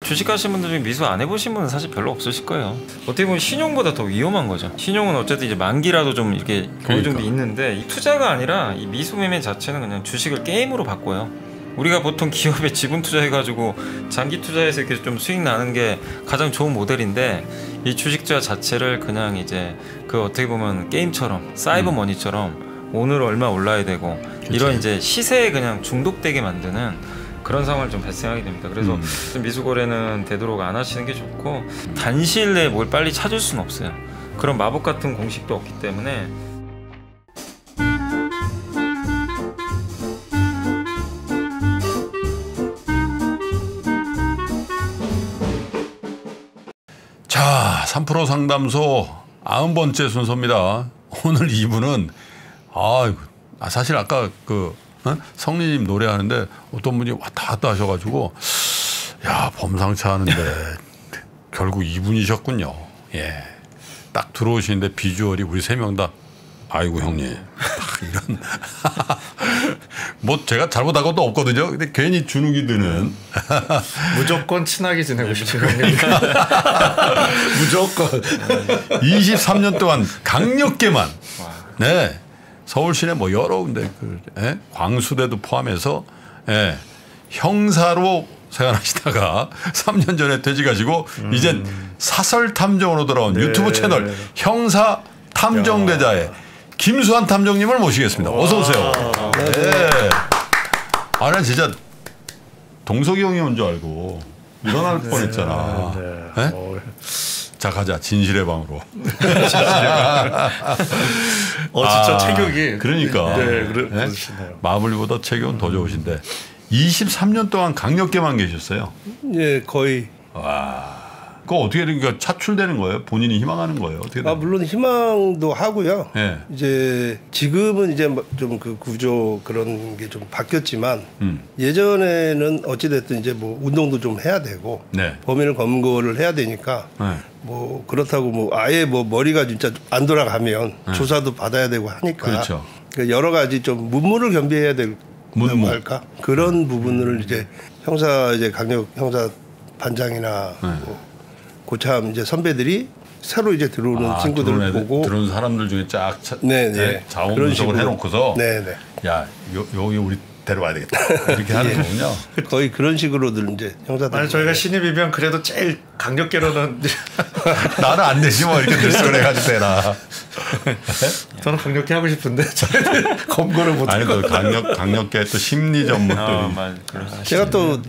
주식하시는 분들 중에 미수 안 해보신 분은 사실 별로 없으실 거예요. 어떻게 보면 신용보다 더 위험한 거죠. 신용은 어쨌든 이제 만기라도 좀 이렇게 어느 정도 있는데 이 투자가 아니라 이 미수 매매 자체는 그냥 주식을 게임으로 바꿔요. 우리가 보통 기업에 지분 투자해가지고 장기 투자해서 이렇게 좀 수익 나는 게 가장 좋은 모델인데 이 주식 투자 자체를 그냥 이제 그 어떻게 보면 게임처럼 사이버 머니처럼 오늘 얼마 올라야 되고 그치. 이런 이제 시세에 그냥 중독되게 만드는 그런 상황을 좀 발생하게 됩니다. 그래서 미수 거래는 되도록 안 하시는 게 좋고 단시일 내에 뭘 빨리 찾을 수는 없어요. 그런 마법 같은 공식도 없기 때문에. 자, 3프로 상담소 90번째 순서입니다. 오늘 2부는 사실 아까 그 성리님 노래하는데 어떤 분이 왔다 갔다 하셔가지고 야 범상치 않은데 결국 2분이셨군요. 예, 딱 들어오시는데 비주얼이 우리 3명 다 아이고 형님 이런 뭐 제가 잘못한 것도 없거든요. 근데 괜히 주눅이 드는 무조건 친하게 지내고 싶은 무조건 23년 동안 강력계만 네. 서울 시내 뭐 여러 군데 광수대도 포함해서 형사로 생활하시다가 3년 전에 퇴직하시고 이젠 사설 탐정으로 돌아온 네. 유튜브 채널 형사 탐정대자의 김수환 탐정님을 모시겠습니다. 어서 오세요. 네. 난 진짜 동석이 형이 온 줄 알고 일어날 뻔했잖아. 네. 자 가자 진실의 방으로. 진짜 체격이 그러니까 그러시네요. 마블보다 체격은 더 좋으신데 23년 동안 강력계만 계셨어요. 예, 거의. 와, 그거 어떻게 그러니까 차출되는 거예요? 본인이 희망하는 거예요? 어떻게? 물론 희망도 하고요. 네. 이제 지금은 이제 좀 그 구조 그런 게 좀 바뀌었지만 예전에는 어찌 됐든 이제 뭐 운동도 좀 해야 되고 네. 범인을 검거를 해야 되니까. 네. 뭐 그렇다고 뭐 아예 뭐 머리가 진짜 안 돌아가면 조사도 받아야 되고 하니까 그렇죠. 여러 가지 좀 문무를 겸비해야 될 문무 할까 그런 부분을 이제 형사 이제 강력 형사 반장이나 뭐 고참 이제 선배들이 새로 이제 들어오는 친구들을 보고 들어오는 사람들 중에 쫙 자원 그런 분석을 해놓고서 네네 야 여기 우리 데려와야 되겠다 이렇게 하는 거군요. 거의 그런 식으로들 이제 형사들. 아니 저희가 신입이면 그래도 제일 강력계로는 나는 안 되지 뭐 이렇게 들썩을 해가지고 되나. 저는 강력계 하고 싶은데 검거를 못하고. 아니 강력계 또 심리 전문들이. 제가 또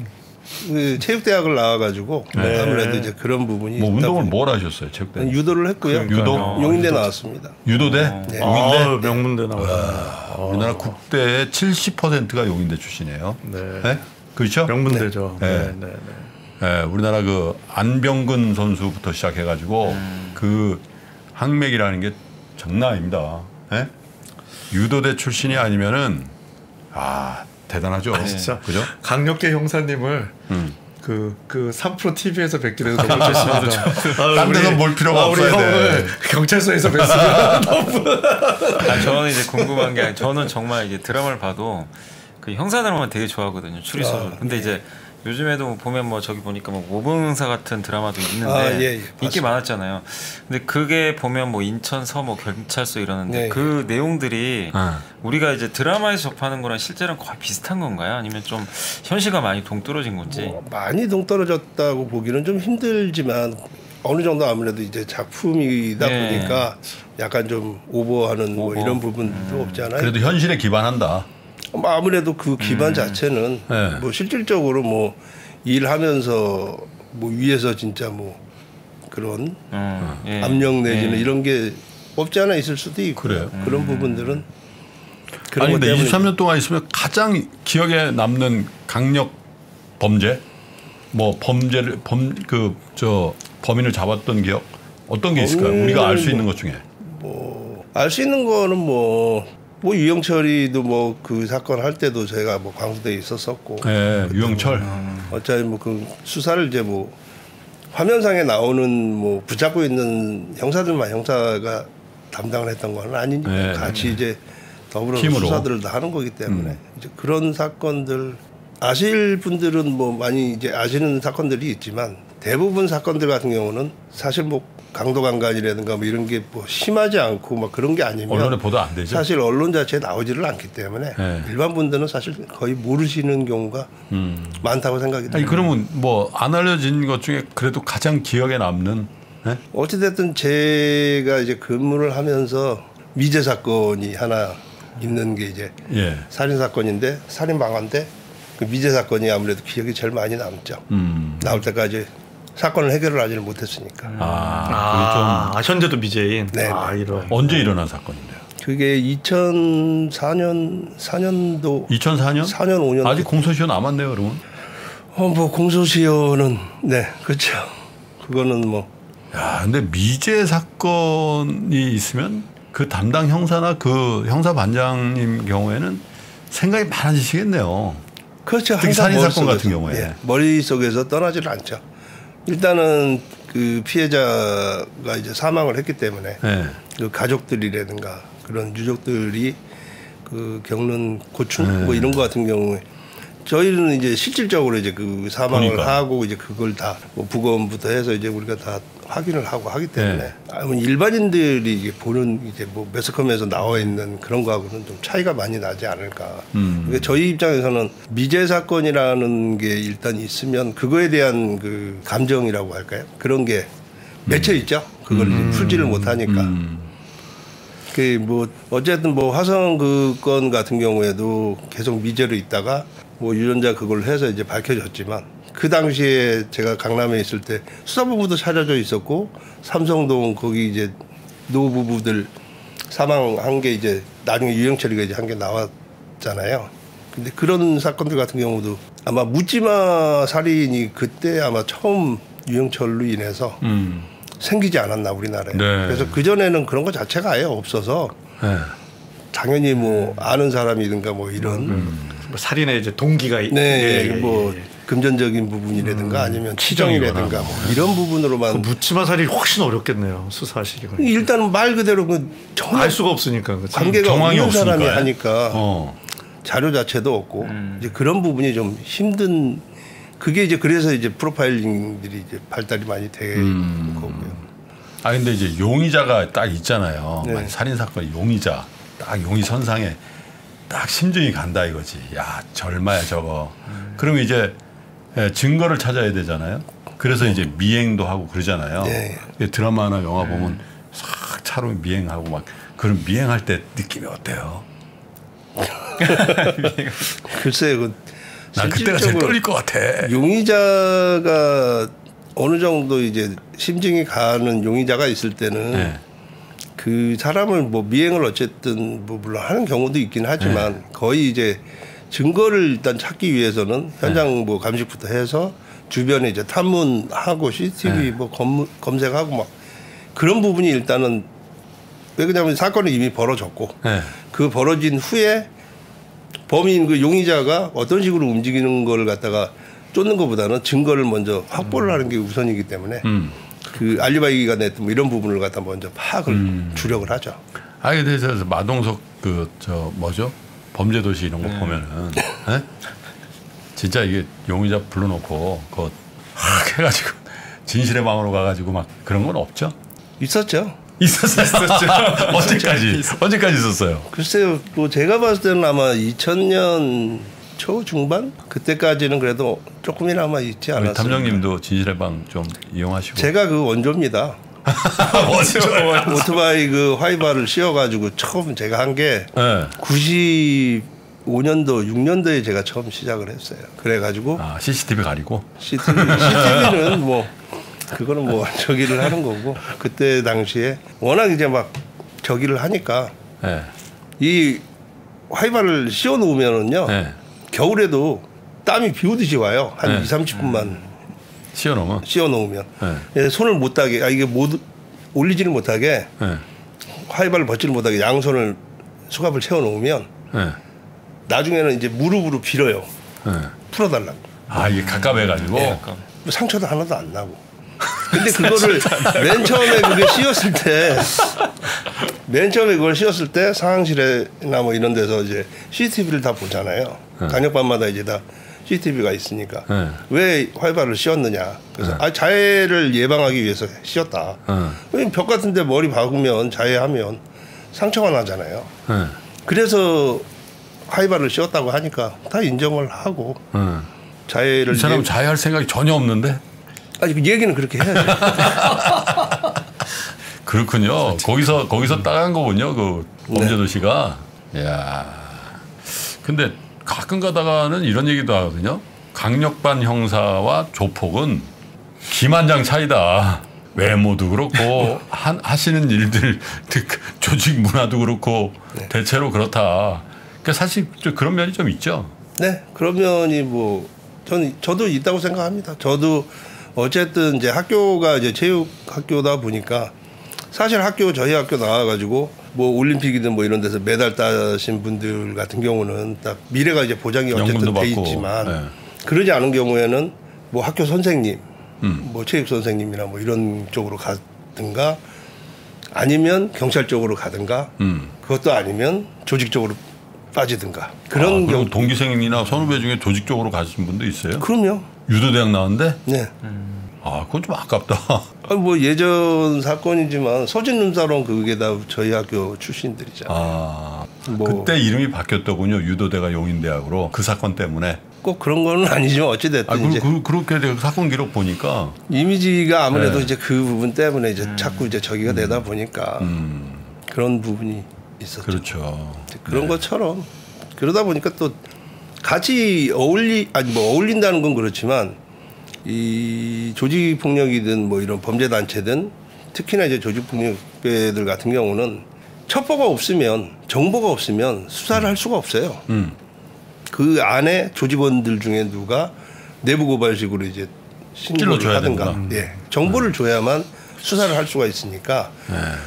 그 체육대학을 나와가지고 아무래도 이제 그런 부분이. 뭐 운동을 뭘 하셨어요 체육대? 유도를 했고요. 유도? 용인대 나왔습니다. 유도대? 네. 용인대? 명문대 나왔습니다. 우리나라 국대의 70%가 용인대 출신이에요. 네. 그렇죠? 명문대죠. 네. 네. 우리나라 그 안병근 선수부터 시작해가지고 그 항맥이라는 게 장난 아닙니다. 네? 유도대 출신이 아니면은 대단하죠. 진짜. 그죠? 강력계 형사님을 그 3프로 TV에서 뵙기로 해서 너무 좋습니다. 딴 데서 볼 필요가 없어야 돼. 경찰서에서 뵀으면 너무. 저는 이제 궁금한 게 저는 정말 이제 드라마를 봐도 그 형사 드라마 되게 좋아하거든요. 추리소설. 근데 이제 요즘에도 보면 뭐 저기 보니까 뭐 모범형사 같은 드라마도 있는데 인기 많았잖아요. 근데 그게 보면 뭐 인천 서뭐 경찰서 이러는데 그 내용들이 우리가 이제 드라마에서 접하는 거랑 실제랑 거의 비슷한 건가요? 아니면 좀 현실과 많이 동떨어진 건지? 많이 동떨어졌다고 보기는 좀 힘들지만 어느 정도 아무래도 이제 작품이다 보니까 약간 좀 오버하는 뭐 이런 부분도 없지 않아요. 그래도 현실에 기반한다. 아무래도 그 기반 자체는 뭐 실질적으로 뭐 일하면서 뭐 위에서 진짜 뭐 그런 압력 내지는 이런 게 없지 않아 있을 수도 있고 그런 부분들은 아니 근데 23년 동안 있으면 가장 기억에 남는 강력 범죄 뭐 범죄를 범인을 잡았던 기억 어떤 게 있을까요? 우리가 알 수 있는 것 중에 뭐 알 수 있는 거는 뭐 유영철이도 뭐 그 사건 할 때도 제가 뭐 광주대에 있었었고. 네, 유영철. 어차피 뭐 그 수사를 이제 뭐 화면상에 나오는 뭐 붙잡고 있는 형사들만 형사가 담당을 했던 건 아니니까 같이 이제 더불어 팀으로. 수사들을 다 하는 거기 때문에 이제 그런 사건들 아실 분들은 뭐 많이 이제 아시는 사건들이 있지만 대부분 사건들 같은 경우는 사실 뭐 강도강간이라든가 뭐 이런 게 뭐 심하지 않고 막 그런 게 아니면 언론에 보도 안 되죠. 사실 언론 자체에 나오지를 않기 때문에 네. 일반 분들은 사실 거의 모르시는 경우가 많다고 생각이 듭니다. 아니 그러면 뭐 안 알려진 것 중에 그래도 가장 기억에 남는 네? 어찌됐든 제가 이제 근무를 하면서 미제 사건이 하나 있는 게 이제 예. 살인 사건인데 살인 방화인데 그 미제 사건이 아무래도 기억이 제일 많이 남죠. 나올 때까지 사건을 해결을 하지를 못했으니까. 현재도 미제인. 네. 이런. 언제 일어난 사건인데요? 그게 2004년도 2004년? 4년 5년 아직 공소시효 남았네요, 그러면. 뭐 공소시효는 네 그렇죠. 그거는 뭐. 야, 근데 미제 사건이 있으면 그 담당 형사나 그 형사 반장님 경우에는 생각이 많아지시겠네요. 그렇죠. 특히 살인 사건 같은 경우에 예, 머릿속에서 떠나지를 않죠. 일단은 그 피해자가 이제 사망을 했기 때문에 네. 그 가족들이라든가 그런 유족들이 그 겪는 고충 뭐 이런 거 같은 경우에 저희는 이제 실질적으로 이제 그 사망을 보니까. 하고 이제 그걸 다 뭐 부검부터 해서 이제 우리가 다 확인을 하고 하기 때문에 일반인들이 이게 보는 이제 뭐 매스컴에서 나와 있는 그런 거하고는 좀 차이가 많이 나지 않을까. 그러니까 저희 입장에서는 미제 사건이라는 게 일단 있으면 그거에 대한 그 감정이라고 할까요? 그런 게 맺혀 있죠. 그걸 풀지를 못하니까. 그 뭐 어쨌든 뭐 화성 그 건 같은 경우에도 계속 미제로 있다가 뭐 유전자 그걸 해서 이제 밝혀졌지만 그 당시에 제가 강남에 있을 때 수사부부도 차려져 있었고 삼성동 거기 이제 노부부들 사망한 게 이제 나중에 유영철이가 이제 한 게 나왔잖아요. 근데 그런 사건들 같은 경우도 아마 묻지마 살인이 그때 아마 처음 유영철로 인해서 생기지 않았나 우리나라에. 네. 그래서 그 전에는 그런 거 자체가 아예 없어서 네. 당연히 뭐 아는 사람이든가 뭐 이런 뭐 살인의 이제 동기가 네, 뭐 금전적인 부분이라든가 아니면 치정이라든가 뭐 이런 부분으로만 묻지마 살인이 훨씬 어렵겠네요. 수사하시기가. 일단은 말 그대로 그 전혀 알 수가 없으니까 그치? 관계가 정황이 없는 사람이 없으니까요. 하니까 자료 자체도 없고 이제 그런 부분이 좀 힘든. 그게 이제 그래서 이제 프로파일링들이 이제 발달이 많이 되는 거고요. 아 근데 이제 용의자가 딱 있잖아요. 네. 살인 사건 용의자 딱 용의 선상에 딱 심증이 간다 이거지. 야 절마야 저거. 그러면 이제 증거를 찾아야 되잖아요. 그래서 이제 미행도 하고 그러잖아요. 네. 드라마나 영화 보면 싹 차로 미행하고 막 그런 미행할 때 느낌이 어때요? 글쎄요. 난 그때가 제일 떨릴 것 같아. 용의자가 어느 정도 이제 심증이 가는 용의자가 있을 때는 네. 그 사람을 뭐 미행을 어쨌든 뭐 물론 하는 경우도 있긴 하지만 거의 이제 증거를 일단 찾기 위해서는 현장 뭐 감식부터 해서 주변에 이제 탐문하고 CCTV 뭐 검색하고 막 그런 부분이 일단은 왜 그러냐면 사건은 이미 벌어졌고 네. 그 벌어진 후에 범인 그 용의자가 어떤 식으로 움직이는 걸 갖다가 쫓는 것보다는 증거를 먼저 확보를 하는 게 우선이기 때문에 그 알리바이가 냈던 뭐 이런 부분을 갖다 먼저 파악을 주력을 하죠. 아에 대해서 마동석 그 저 뭐죠 범죄도시 이런 거 보면은 네? 진짜 이게 용의자 불러놓고 그거 확 해가지고 진실의 방으로 가가지고 막 그런 건 없죠? 있었죠. 있었죠. 언제까지 있었어요? 글쎄요, 뭐 제가 봤을 때는 아마 2000년 초 중반 그때까지는 그래도 조금이나마 있지 않았어요. 탐정님도 진실의 방 좀 이용하시고. 제가 그 원조입니다. 오토바이 그 화이바를 씌워가지고 처음 제가 한 게 네. 95년도 6년도에 제가 처음 시작을 했어요. 그래가지고 CCTV 가리고. CCTV는 뭐 그거는 뭐 저기를 하는 거고 그때 당시에 워낙 이제 막 저기를 하니까 네. 이 화이바를 씌워 놓으면은요 네. 겨울에도 땀이 비 오듯이 와요. 한 네. 2, 30분만 씌워놓으면. 씌워 놓으면 네. 손을 못 닿게 이게 못 올리지를 못하게 네. 화이바를 벗지를 못하게 양손을 수갑을 채워 놓으면 네. 나중에는 이제 무릎으로 빌어요. 네. 풀어달라고. 이게 갑갑해가지고. 네. 상처도 하나도 안 나고. 근데 그거를 맨 처음에 그게 씌웠을 때, 맨 처음에 그걸 씌웠을 때 상황실이나 뭐 이런 데서 이제 CCTV를 다 보잖아요. 단역반마다 이제 다 CCTV가 있으니까 네. 왜 활발을 씌웠느냐. 그래서 자해를 예방하기 위해서 씌웠다. 왜냐면 벽 같은데 머리 박으면 자해하면 상처가 나잖아요. 그래서 하이바를 씌웠다고 하니까 다 인정을 하고 자해를. 이 사람은 자해할 생각이 전혀 없는데? 아니 그 얘기는 그렇게 해야죠. 그렇군요. 거기서 따간 거군요. 그 범죄도시가. 이야. 근데 가끔 가다가는 이런 얘기도 하거든요. 강력반 형사와 조폭은 기만장 차이다. 외모도 그렇고 하시는 일들 조직 문화도 그렇고 대체로 그렇다. 그러니까 사실 좀 그런 면이 좀 있죠. 네, 그런 면이 뭐 저도 있다고 생각합니다. 저도 어쨌든 이제 학교가 이제 체육 학교다 보니까 사실 저희 학교 나와가지고 뭐 올림픽이든 뭐 이런 데서 메달 따신 분들 같은 경우는 딱 미래가 이제 보장이 어쨌든 돼 있지만 그러지 않은 경우에는 뭐 학교 선생님, 뭐 체육 선생님이나 뭐 이런 쪽으로 가든가 아니면 경찰 쪽으로 가든가 그것도 아니면 조직 쪽으로 빠지든가 그런 경우. 동기생이나 선후배 중에 조직 쪽으로 가신 분도 있어요? 그럼요. 유도대학 나왔는데? 네. 아, 그건 좀 아깝다. 뭐 예전 사건이지만 서진룸사롱 그게 다 저희 학교 출신들이잖아요. 아, 뭐 그때 이름이 바뀌었더군요. 유도대가 용인대학으로 그 사건 때문에. 꼭 그런 건 아니지만 어찌됐든 이제 그렇게 사건 기록 보니까 이미지가 아무래도 이제 그 부분 때문에 이제 자꾸 이제 저기가 되다 보니까 그런 부분이 있었죠. 그렇죠. 그런 것처럼 그러다 보니까 또 같이 어울린다는 건 그렇지만 이 조직 폭력이든 뭐 이런 범죄 단체든 특히나 이제 조직 폭력배들 같은 경우는 첩보가 없으면 정보가 없으면 수사를 할 수가 없어요. 그 안에 조직원들 중에 누가 내부 고발식으로 이제 신고를 하든가, 정보를 줘야만 수사를 할 수가 있으니까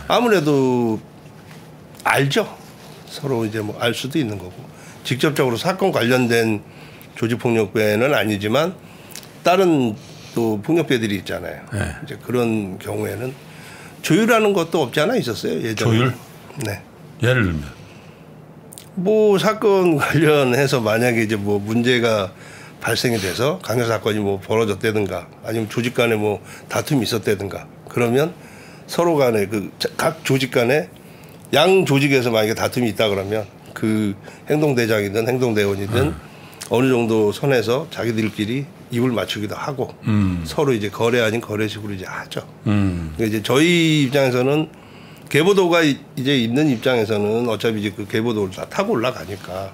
아무래도 알죠. 서로 이제 뭐 알 수도 있는 거고 직접적으로 사건 관련된 조직 폭력배는 아니지만 다른 또 폭력배들이 있잖아요. 이제 그런 경우에는 조율하는 것도 없지 않아 있었어요. 예전에. 조율? 네. 예를 들면. 뭐 사건 관련해서 만약에 이제 뭐 문제가 발생이 돼서 강요 사건이 뭐 벌어졌다든가 아니면 조직 간에 뭐 다툼이 있었다든가 그러면 서로 간에 그 각 조직 간에 양 조직에서 만약에 다툼이 있다 그러면 그 행동대장이든 행동대원이든 어느 정도 선에서 자기들끼리 입을 맞추기도 하고 서로 이제 거래 아닌 거래식으로 이제 하죠. 그러니까 이제 저희 입장에서는 계보도가 이제 있는 입장에서는 어차피 이제 그 계보도를 다 타고 올라가니까.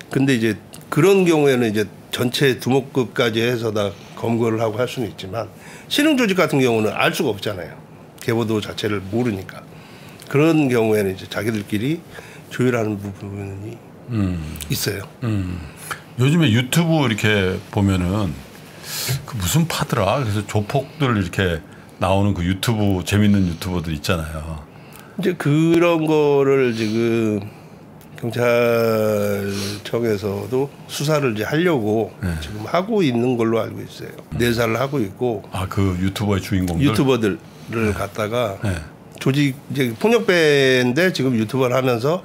근데 이제 그런 경우에는 이제 전체 두목급까지 해서 다 검거를 하고 할 수는 있지만 신흥 조직 같은 경우는 알 수가 없잖아요. 계보도 자체를 모르니까. 그런 경우에는 이제 자기들끼리 조율하는 부분이 있어요. 요즘에 유튜브 이렇게 보면은 그 무슨 파더라. 그래서 조폭들 이렇게 나오는 그 유튜브 재밌는 유튜버들 있잖아요. 이제 그런 거를 지금 경찰청에서도 수사를 이제 하려고 지금 하고 있는 걸로 알고 있어요. 내사를 하고 있고. 아, 그 유튜버의 주인공들? 유튜버들을 갖다가 조직 이제 폭력배인데 지금 유튜버를 하면서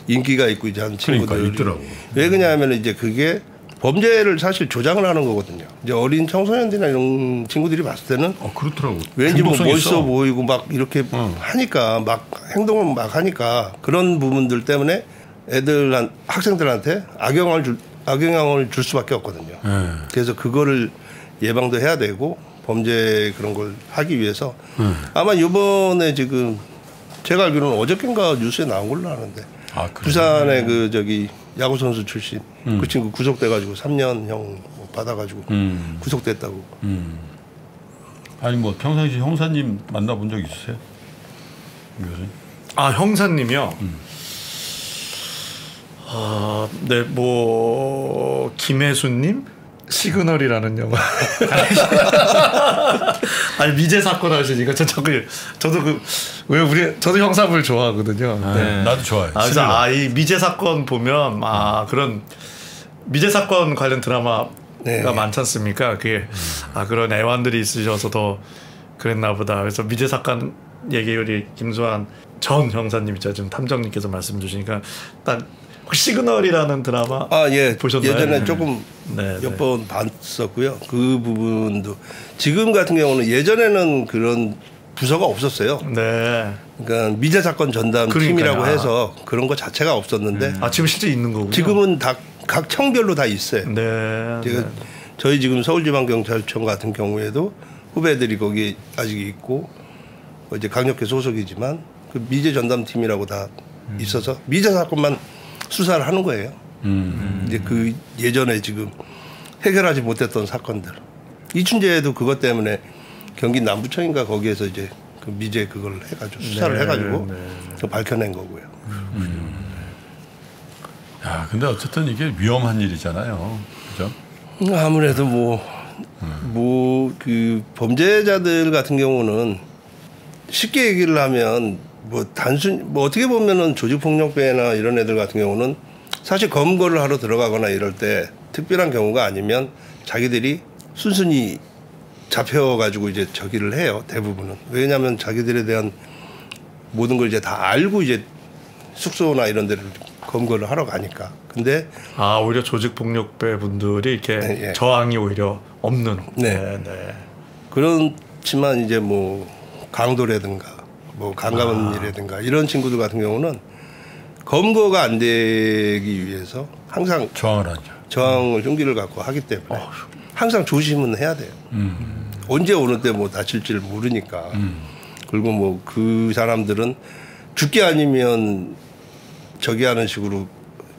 인기가 있고 이제 한 친구들이 있더라고. 왜 그러냐면 이제 그게 범죄를 사실 조장을 하는 거거든요. 이제 어린 청소년들이나 이런 친구들이 봤을 때는 그렇더라고. 왠지 뭐 멋있어 보이고 막 이렇게 하니까 막 행동을 막 하니까 그런 부분들 때문에 학생들한테 악영향을 줄 수밖에 없거든요. 그래서 그거를 예방도 해야 되고 범죄 그런 걸 하기 위해서 아마 이번에 지금 제가 알기로는 어저께인가 뉴스에 나온 걸로 아는데 부산의 그 저기 야구 선수 출신 그 친구 구속돼가지고 3년형 받아가지고 구속됐다고. 아니 뭐 평상시 형사님 만나본 적 있으세요? 아, 형사님이요? 네, 뭐 김혜수님 시그널이라는 영화. 아니 미제 사건 하시니까 저도 저도 형사물 좋아하거든요. 네. 나도 좋아해. 그래서 이 미제 사건 보면 그런 미제 사건 관련 드라마가 많지 않습니까? 그게 그런 애완들이 있으셔서 더 그랬나 보다. 그래서 미제 사건 얘기 우리 김수환 전 형사님 있죠, 지금 탐정님께서 말씀 주시니까 딱 시그널이라는 드라마 예. 보셨나요? 예전에 조금 몇 번 봤었고요. 그 부분도 지금 같은 경우는 예전에는 그런 부서가 없었어요. 네. 그러니까 미제 사건 전담 팀이라고 해서 그런 거 자체가 없었는데 지금 실제 있는 거군요. 지금은 다 각 청별로 다 있어요. 네. 저희 지금 서울지방경찰청 같은 경우에도 후배들이 거기 아직 있고 이제 강력계 소속이지만 그 미제 전담팀이라고 다 있어서 미제 사건만 수사를 하는 거예요. 이제 그 예전에 지금 해결하지 못했던 사건들. 이춘재도 그것 때문에 경기 남부청인가 거기에서 이제 그 미제 그걸 해가지고 수사를 해가지고 밝혀낸 거고요. 야, 근데 어쨌든 이게 위험한 일이잖아요. 그죠? 아무래도 그 범죄자들 같은 경우는 쉽게 얘기를 하면 어떻게 보면은 조직폭력배나 이런 애들 같은 경우는 사실 검거를 하러 들어가거나 이럴 때 특별한 경우가 아니면 자기들이 순순히 잡혀가지고 이제 저기를 해요. 대부분은. 왜냐하면 자기들에 대한 모든 걸 이제 다 알고 이제 숙소나 이런 데를 검거를 하러 가니까. 근데 오히려 조직폭력배 분들이 이렇게 저항이 오히려 없는. 네. 그렇지만 이제 뭐 강도라든가 뭐 강간이라든가 이런 친구들 같은 경우는 검거가 안 되기 위해서 항상 저항을 하죠. 저항을 흉기를 갖고 하기 때문에 항상 조심은 해야 돼요. 언제 어느 때 뭐 다칠지를 모르니까. 그리고 뭐 그 사람들은 죽기 아니면 저기 하는 식으로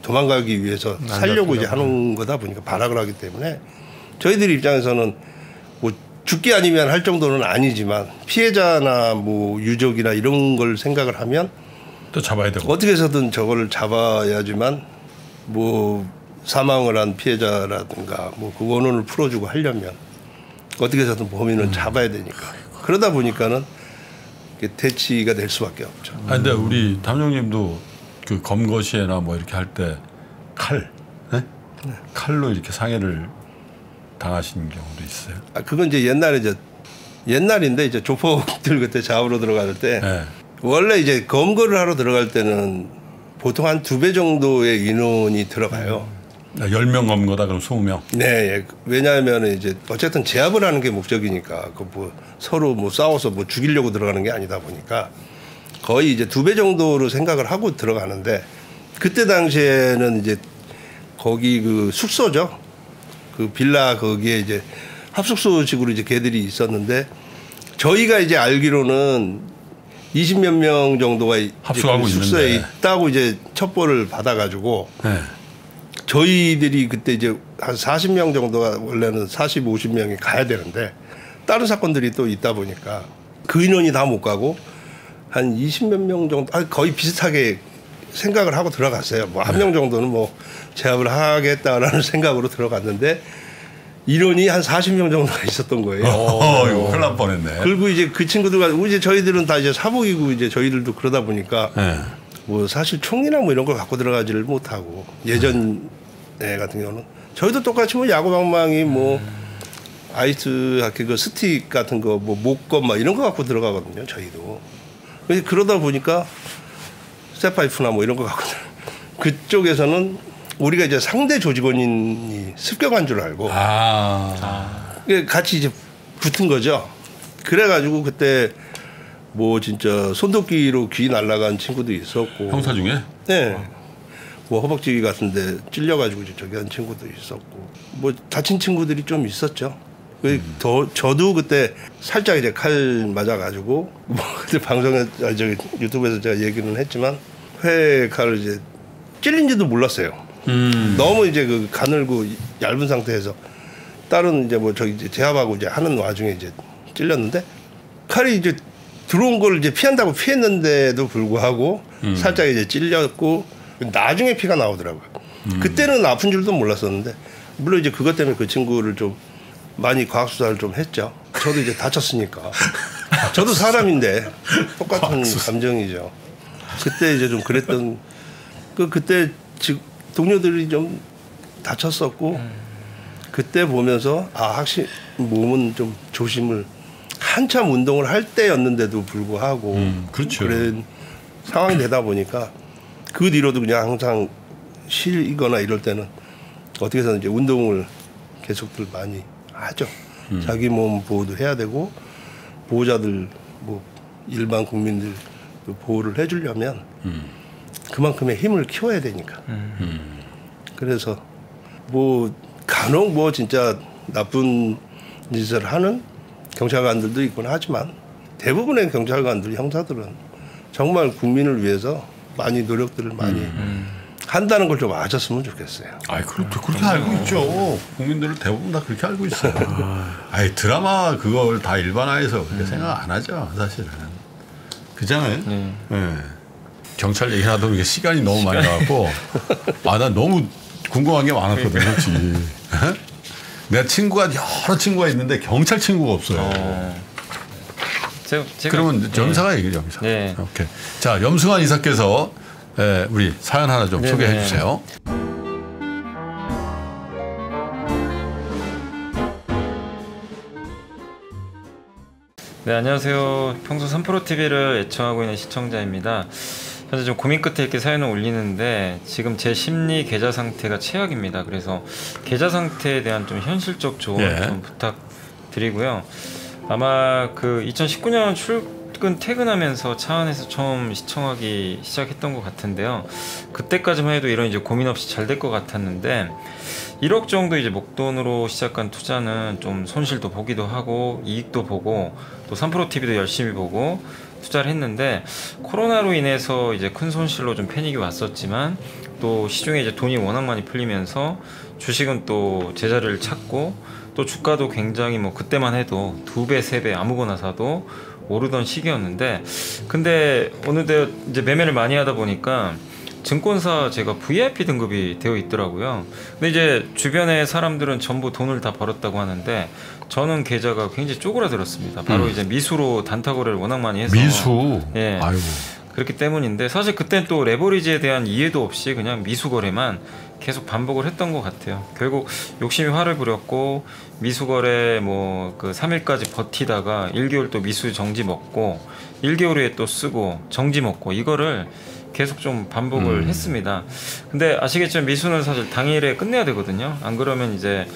도망가기 위해서 살려고 이제 하는 거다 보니까 발악을 하기 때문에 저희들 입장에서는 뭐 죽기 아니면 할 정도는 아니지만 피해자나 뭐 유족이나 이런 걸 생각을 하면 또 잡아야 되고 어떻게 해서든 저거를 잡아야지만 뭐 사망을 한 피해자라든가 뭐 그 원혼을 풀어주고 하려면 어떻게 해서든 범인을 잡아야 되니까 그러다 보니까는 대치가 될 수밖에 없죠. 근데 우리 담령님도 그 검거 시에나 뭐 이렇게 할 때 칼로 이렇게 상해를 당하신 경우도 있어요. 그건 이제 옛날인데 이제 조폭들 그때 잡으러 들어갈 때 원래 이제 검거를 하러 들어갈 때는 보통 한 2배 정도의 인원이 들어가요. 10명 검거다 그럼 20명. 네, 왜냐하면 이제 어쨌든 제압을 하는 게 목적이니까 그 뭐 서로 뭐 싸워서 뭐 죽이려고 들어가는 게 아니다 보니까 거의 이제 2배 정도로 생각을 하고 들어가는데 그때 당시에는 이제 거기 그 숙소죠. 그 빌라 거기에 이제 합숙소식으로 이제 걔들이 있었는데 저희가 이제 알기로는 20몇 명 정도가 합숙하고 그 숙소에 있는데. 있다고 이제 첩보를 받아가지고 저희들이 그때 이제 한 40명 정도가 원래는 40, 50명이 가야 되는데 다른 사건들이 또 있다 보니까 그 인원이 다 못 가고 한 20몇 명 정도 거의 비슷하게 생각을 하고 들어갔어요. 뭐 한 명 정도는 뭐 제압을 하겠다라는 생각으로 들어갔는데 인원이 한 40명 정도가 있었던 거예요. 이거 큰일 날 뻔했네. 그리고 이제 그 친구들과 이제 저희들은 다 이제 사복이고 이제 저희들도 그러다 보니까 뭐 사실 총이나 뭐 이런 걸 갖고 들어가지를 못하고 예전 애 같은 경우는 저희도 똑같이 뭐 야구방망이 뭐 아이스 하키 그 스틱 같은 거 뭐 목검 막 이런 거 갖고 들어가거든요. 저희도. 그러다 보니까 쇠파이프나 뭐 이런 거 갖고 그쪽에서는 우리가 이제 상대 조직원이 습격한 줄 알고 같이 이제 붙은 거죠. 그래가지고 그때 뭐 진짜 손도끼로 귀 날라간 친구도 있었고 형사 중에? 네. 뭐 허벅지 같은데 찔려가지고 저기 한 친구도 있었고 뭐 다친 친구들이 좀 있었죠. 저도 그때 살짝 이제 칼 맞아가지고 뭐 그때 방송에 저기 유튜브에서 제가 얘기는 했지만 회 칼을 이제 찔린지도 몰랐어요. 너무 이제 그 가늘고 얇은 상태에서 다른 이제 뭐 저기 이제 제압하고 이제 하는 와중에 이제 찔렸는데 칼이 이제 들어온 걸 이제 피한다고 피했는데도 불구하고 살짝 이제 찔렸고 나중에 피가 나오더라고요. 그때는 아픈 줄도 몰랐었는데 물론 이제 그것 때문에 그 친구를 좀 많이 과학 수사를 좀 했죠. 저도 이제 다쳤으니까. 저도 사람인데 똑같은 감정이죠. 그때 이제 좀 그랬던 그때 동료들이 좀 다쳤었고 그때 보면서 확실히 몸은 좀 조심을 한참 운동을 할 때였는데도 불구하고 그렇죠. 그런 상황이 되다 보니까 그 뒤로도 그냥 항상 쉬거나 이럴 때는 어떻게 해서 이제 운동을 계속들 많이 하죠. 자기 몸 보호도 해야 되고 보호자들 뭐 일반 국민들 보호를 해주려면 그만큼의 힘을 키워야 되니까. 그래서 뭐 간혹 뭐 진짜 나쁜 짓을 하는 경찰관들도 있곤 하지만 대부분의 경찰관들 형사들은 정말 국민을 위해서 많이 노력들을 많이 한다는 걸 좀 아셨으면 좋겠어요. 아이 그렇게 알고 있죠. 국민들은 대부분 다 그렇게 알고 있어요. 아이 드라마 그걸 다 일반화해서 그렇게 생각 안 하죠 사실은. 그잖아요. 네. 경찰 얘기 하다 보니까 시간이 너무 많이 나왔고 난 너무 궁금한 게 많았거든 솔직히. 내가 친구가 여러 친구가 있는데 경찰 친구가 없어요. 제가 그러면 염사가 얘기죠. 염사. 네. 오케이. 자 염승환 이사께서 우리 사연 하나 좀 소개해 주세요. 네, 안녕하세요. 평소 3프로TV를 애청하고 있는 시청자입니다. 현재 좀 고민 끝에 이렇게 사연을 올리는데 지금 제 심리 계좌 상태가 최악입니다. 그래서 계좌 상태에 대한 좀 현실적 조언 좀 부탁드리고요. 아마 그 2019년 퇴근하면서 차 안에서 처음 시청하기 시작했던 것 같은데요. 그때까지만 해도 이런 이제 고민 없이 잘 될 것 같았는데 1억 정도 이제 목돈으로 시작한 투자는 좀 손실도 보기도 하고 이익도 보고 또 3프로TV도 열심히 보고 투자를 했는데 코로나로 인해서 이제 큰 손실로 좀 패닉이 왔었지만 또 시중에 이제 돈이 워낙 많이 풀리면서 주식은 또 제자리를 찾고 또 주가도 굉장히 뭐 그때만 해도 2배, 3배 아무거나 사도 오르던 시기였는데 근데 어느덧 이제 매매를 많이 하다 보니까 증권사 제가 VIP 등급이 되어 있더라고요. 근데 이제 주변의 사람들은 전부 돈을 다 벌었다고 하는데 저는 계좌가 굉장히 쪼그라들었습니다. 바로 이제 미수로 단타 거래를 워낙 많이 해서 미수. 예. 아이고. 그렇기 때문인데 사실 그땐 또 레버리지에 대한 이해도 없이 그냥 미수 거래만 계속 반복을 했던 것 같아요. 결국 욕심이 화를 부렸고 미수 거래 뭐 그 3일까지 버티다가 1개월 또 미수 정지 먹고 1개월 후에 또 쓰고 정지 먹고 이거를 계속 좀 반복을 했습니다. 근데 아시겠지만 미수는 사실 당일에 끝내야 되거든요. 안 그러면 이제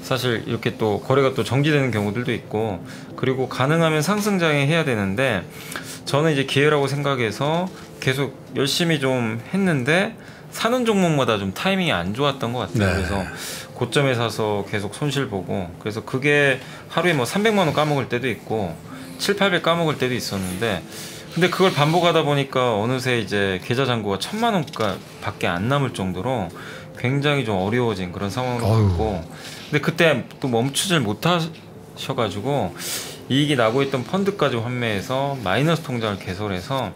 사실 이렇게 또 거래가 또 정지되는 경우들도 있고 그리고 가능하면 상승장에 해야 되는데 저는 이제 기회라고 생각해서 계속 열심히 좀 했는데 사는 종목마다 좀 타이밍이 안 좋았던 것 같아요. 네. 그래서 고점에 사서 계속 손실 보고 그래서 그게 하루에 뭐 300만 원 까먹을 때도 있고 7, 800 까먹을 때도 있었는데 근데 그걸 반복하다 보니까 어느새 이제 계좌 잔고가 1000만 원밖에 안 남을 정도로 굉장히 좀 어려워진 그런 상황으로 갔고 근데 그때 또 멈추질 못하셔가지고 이익이 나고 있던 펀드까지 환매해서 마이너스 통장을 개설해서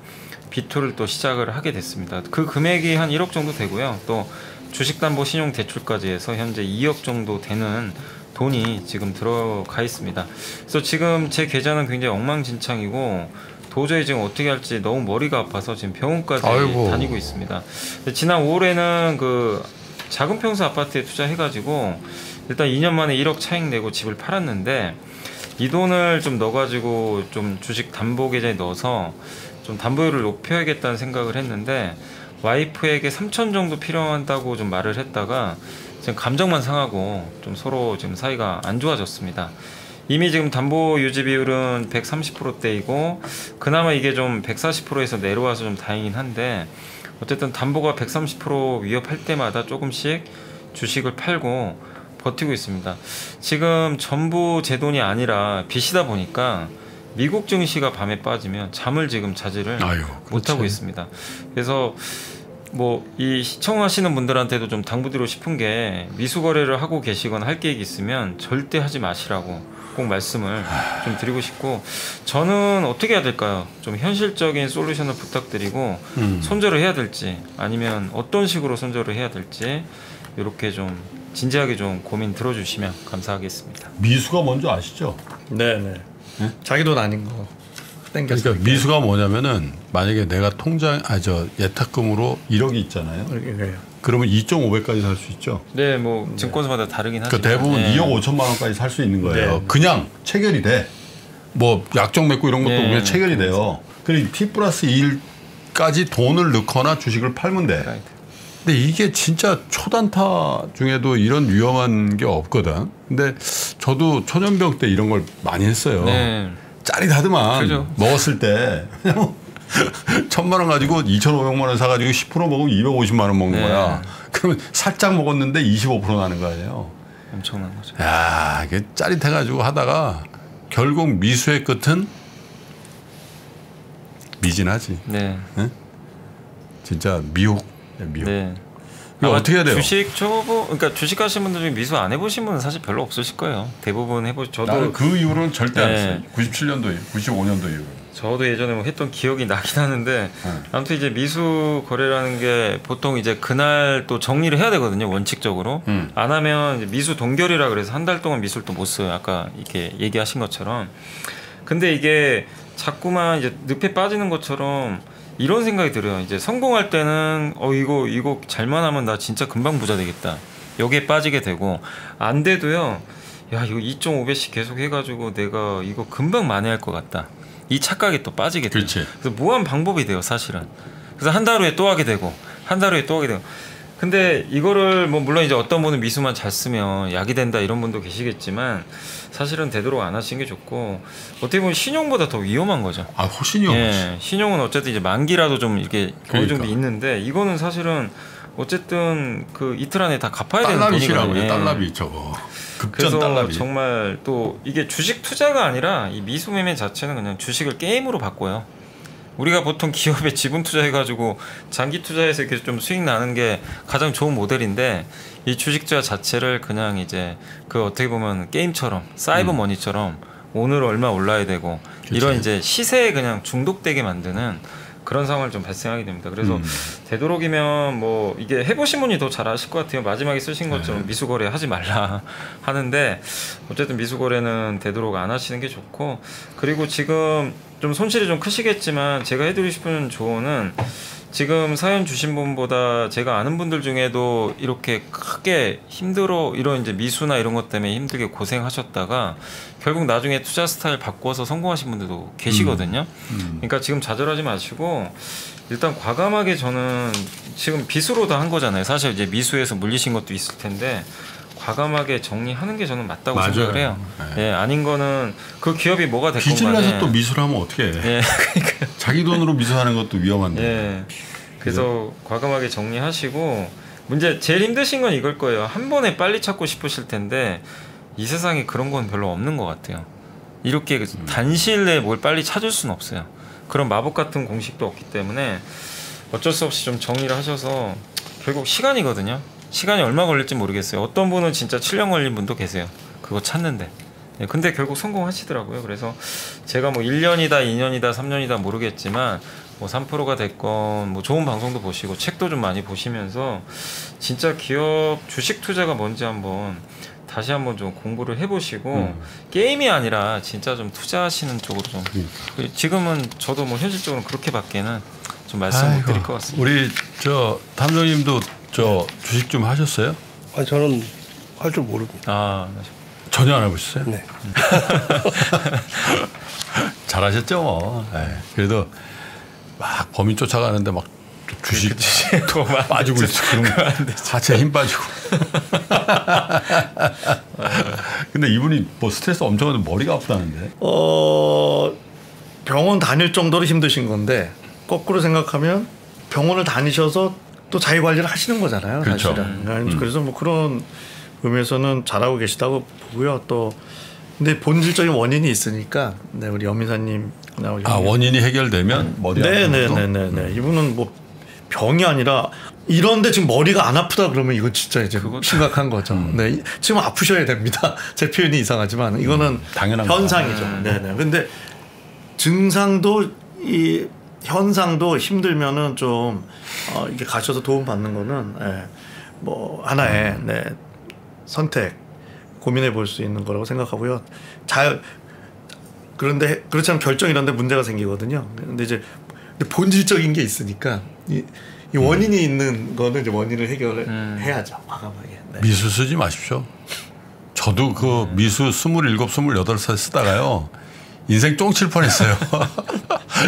B2를 또 시작을 하게 됐습니다. 그 금액이 한 1억 정도 되고요. 또 주식담보신용대출까지 해서 현재 2억 정도 되는 돈이 지금 들어가 있습니다. 그래서 지금 제 계좌는 굉장히 엉망진창이고 도저히 지금 어떻게 할지 너무 머리가 아파서 지금 병원까지 다니고 있습니다. 지난 5월에는 그 작은 평수 아파트에 투자해가지고 일단 2년 만에 1억 차익 내고 집을 팔았는데 이 돈을 좀 넣어가지고 좀 주식 담보 계좌에 넣어서 좀 담보율을 높여야겠다는 생각을 했는데 와이프에게 3천 정도 필요한다고 좀 말을 했다가 지금 감정만 상하고 좀 서로 지금 사이가 안 좋아졌습니다. 이미 지금 담보 유지 비율은 130%대이고 그나마 이게 좀 140%에서 내려와서 좀 다행이긴 한데 어쨌든 담보가 130% 위협할 때마다 조금씩 주식을 팔고 버티고 있습니다. 지금 전부 제 돈이 아니라 빚이다 보니까 미국 증시가 밤에 빠지면 잠을 지금 자지를 못하고 있습니다. 그래서 뭐 이 시청하시는 분들한테도 좀 당부드리고 싶은 게 미수 거래를 하고 계시거나 할 계획이 있으면 절대 하지 마시라고 꼭 말씀을 좀 드리고 싶고 저는 어떻게 해야 될까요? 좀 현실적인 솔루션을 부탁드리고 손절을 해야 될지 아니면 어떤 식으로 손절을 해야 될지 이렇게 좀 진지하게 좀 고민 들어주시면 감사하겠습니다. 미수가 뭔지 아시죠? 네네. 네? 자기 돈 아닌 거 땡겼어요. 그러니까 미수가 뭐냐면은 만약에 내가 통장 예탁금으로 1억이 있잖아요. 네. 그러면 2.5배까지 살 수 있죠. 네, 뭐 증권사마다 다르긴 하지만 그러니까 대부분 네. 2억 5천만 원까지 살 수 있는 거예요. 네. 그냥 체결이 돼. 뭐 약정 맺고 이런 것도 네. 그냥 체결이 돼요. 그리고 T+1까지 돈을 넣거나 주식을 팔면 돼. 근데 이게 진짜 초단타 중에도 이런 위험한 게 없거든. 근데 저도 초년병 때 이런 걸 많이 했어요. 네. 짜릿하더만. 그죠. 먹었을 때 1,000만 원 가지고 2,500만 원 사가지고 10% 먹으면 250만 원 먹는 네. 거야. 그러면 살짝 먹었는데 25% 나는 거예요. 엄청난 거죠. 야, 이게 짜릿해가지고 하다가 결국 미수의 끝은 미진하지. 네. 네? 진짜 미혹. 네. 이거 어떻게 해야 돼요? 주식 초보, 그러니까 주식 하시는 분들 중에 미수 안 해보신 분은 사실 별로 없으실 거예요. 대부분 저도 나는 그 이후로는 절대 안 네. 했어요. 97년도 이후, 95년도 이후. 저도 예전에 뭐 했던 기억이 나긴 하는데 아무튼 이제 미수 거래라는 게 보통 이제 그날 또 정리를 해야 되거든요. 원칙적으로 안 하면 이제 미수 동결이라 그래서 한 달 동안 미수를 또 못 써요. 아까 이렇게 얘기하신 것처럼. 근데 이게 자꾸만 이제 늪에 빠지는 것처럼 이런 생각이 들어요. 이제 성공할 때는 이거 잘만 하면 나 진짜 금방 부자 되겠다. 여기에 빠지게 되고 안 돼도요. 야 이거 2.5배씩 계속 해가지고 내가 이거 금방 만회할 것 같다. 이 착각에 또 빠지게 돼요. 그렇지. 그래서 무한 방법이 돼요, 사실은. 그래서 한 달 후에 또 하게 되고, 한 달 후에 또 하게 되고. 근데 이거를 뭐 물론 이제 어떤 분은 미수만 잘 쓰면 약이 된다 이런 분도 계시겠지만 사실은 되도록 안 하시는 게 좋고 어떻게 보면 신용보다 더 위험한 거죠. 아, 훨씬 위험하지. 예, 신용은 어쨌든 이제 만기라도 좀 이렇게 어느 정도 있는데 이거는 사실은 어쨌든 그 이틀 안에 다 갚아야 되는 달러빚이라고요. 돈이거든요. 달러빚 저거. 급전 그래서 달러빚. 정말 또 이게 주식 투자가 아니라 이 미수 매매 자체는 그냥 주식을 게임으로 바꿔요. 우리가 보통 기업에 지분 투자해가지고 장기 투자해서 이렇게 좀 수익 나는 게 가장 좋은 모델인데 이 주식 투자 자체를 그냥 이제 그 어떻게 보면 게임처럼 사이버 머니처럼 오늘 얼마 올라야 되고 그치. 이런 이제 시세에 그냥 중독되게 만드는 그런 상황을 좀 발생하게 됩니다. 그래서 되도록이면 뭐 이게 해보신 분이 더 잘 아실 것 같아요. 마지막에 쓰신 것처럼 미수거래 하지 말라 하는데 어쨌든 미수거래는 되도록 안 하시는 게 좋고 그리고 지금 좀 손실이 좀 크시겠지만 제가 해드리고 싶은 조언은 지금 사연 주신 분보다 제가 아는 분들 중에도 이렇게 크게 힘들어 이런 이제 미수나 이런 것 때문에 힘들게 고생하셨다가 결국 나중에 투자 스타일 바꿔서 성공하신 분들도 계시거든요. 그러니까 지금 좌절하지 마시고 일단 과감하게 저는 지금 빚으로 다 한 거잖아요. 사실 이제 미수에서 물리신 것도 있을 텐데 과감하게 정리하는 게 저는 맞다고 맞아요. 생각을 해요. 예, 아닌 거는 그 기업이 뭐가 됐건 빚을 간에 내서 또 미수를 하면 어떻게 해. 예, 그러니까 자기 돈으로 미수하는 것도 위험한데. 예. 그래서 과감하게 정리하시고 문제 제일 힘드신 건 이걸 거예요. 한 번에 빨리 찾고 싶으실 텐데 이 세상에 그런 건 별로 없는 것 같아요. 이렇게 단시일 내에 뭘 빨리 찾을 수는 없어요. 그런 마법 같은 공식도 없기 때문에 어쩔 수 없이 좀 정리를 하셔서 결국 시간이거든요. 시간이 얼마 걸릴지 모르겠어요. 어떤 분은 진짜 7년 걸린 분도 계세요. 그거 찾는데. 네, 근데 결국 성공하시더라고요. 그래서 제가 뭐 1년이다, 2년이다, 3년이다 모르겠지만 뭐 3%가 됐건 뭐 좋은 방송도 보시고 책도 좀 많이 보시면서 진짜 기업 주식 투자가 뭔지 한번 다시 한번 좀 공부를 해보시고 게임이 아니라 진짜 좀 투자하시는 쪽으로 좀 지금은 저도 뭐 현실적으로 그렇게밖에는 좀 말씀 못 드릴 것 같습니다. 우리 저 탐정님도 저 주식 좀 하셨어요? 아니, 저는 할 줄 모릅니다. 아, 전혀 안 해보셨어요? 네. 잘하셨죠 뭐. 네. 그래도 막 범인 쫓아가는데 막 주식 빠지고 있어. 하체 힘 빠지고. 근데 이분이 뭐 스트레스 엄청 받아서 머리가 아프다는데. 병원 다닐 정도로 힘드신 건데 거꾸로 생각하면 병원을 다니셔서 또 자기 관리를 하시는 거잖아요. 그렇죠. 사실은. 그래서 뭐 그런 의미에서는 잘하고 계시다고 보고요. 또 근데 본질적인 원인이 있으니까 네, 우리 연미사님 원인이 해결되면 머리 아픈 것도? 네네네네. 이분은 뭐 병이 아니라 이런데 지금 머리가 안 아프다 그러면 이건 진짜 이제 심각한 거죠. 네, 지금 아프셔야 됩니다. 제 표현이 이상하지만 이거는 당연한 현상이죠. 네네. 근데 증상도 이 현상도 힘들면은 좀 이렇게 가셔서 도움 받는 거는 뭐 하나의 선택 고민해 볼 수 있는 거라고 생각하고요. 그런데 그렇지 않으면 결정 이런데 문제가 생기거든요. 근데 이제 본질적인 게 있으니까 이 원인이 있는 거는 이제 원인을 해결을 해야죠. 과감하게. 네. 미수 쓰지 마십시오. 저도 그 미수 27, 28살 쓰다가요. 인생 쫑칠 뻔했어요.